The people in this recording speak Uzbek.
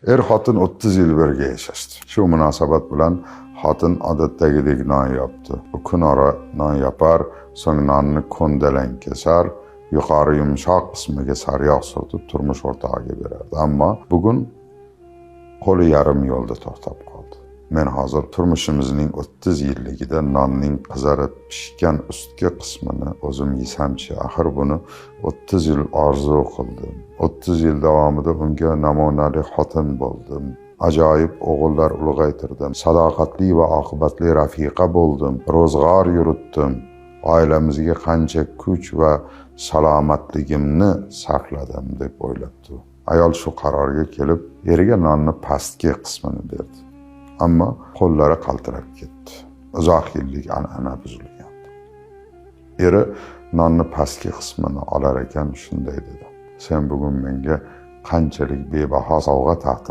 Xotin 30 yil birga yashashdi. Shu munosabat bilan xotin odatdagidek non yopdi. U kunora non yapar, so'ng nonni ko'ndalang kesar, yuqori yumshoq qismiga sariyog' surtib turmush o'rtog'iga berardi. Ammo bugun qo'li yarim yo'lda to'xtab qoldi. Men hozir turmushimizning 30 yilligida nonning qizarib pishgan ustki qismini o'zim yesamchi, axir buni 30 yil orzu qildim. 30 yil davomida unga namunali xotin bo'ldim. Ajoyib o'g'illar ulg'aytirdim. Sadoqatli va oqibatli rafiqa bo'ldim. Ro'zg'or yuritdim. Oilamizga qancha kuch va salomatligimni sarfladim deb o'ylabdi. Ayol shu qarorga kelib, eriga nonni pastki qismini berdi. Ammo qo'llari qaltirab ketdi. Uzoq yillik an'ana buzilgan. Eri nonni pastki qismini olar ekan shunday dedi: "Sen bugun menga qanchalik bebaho sovg'a taqdim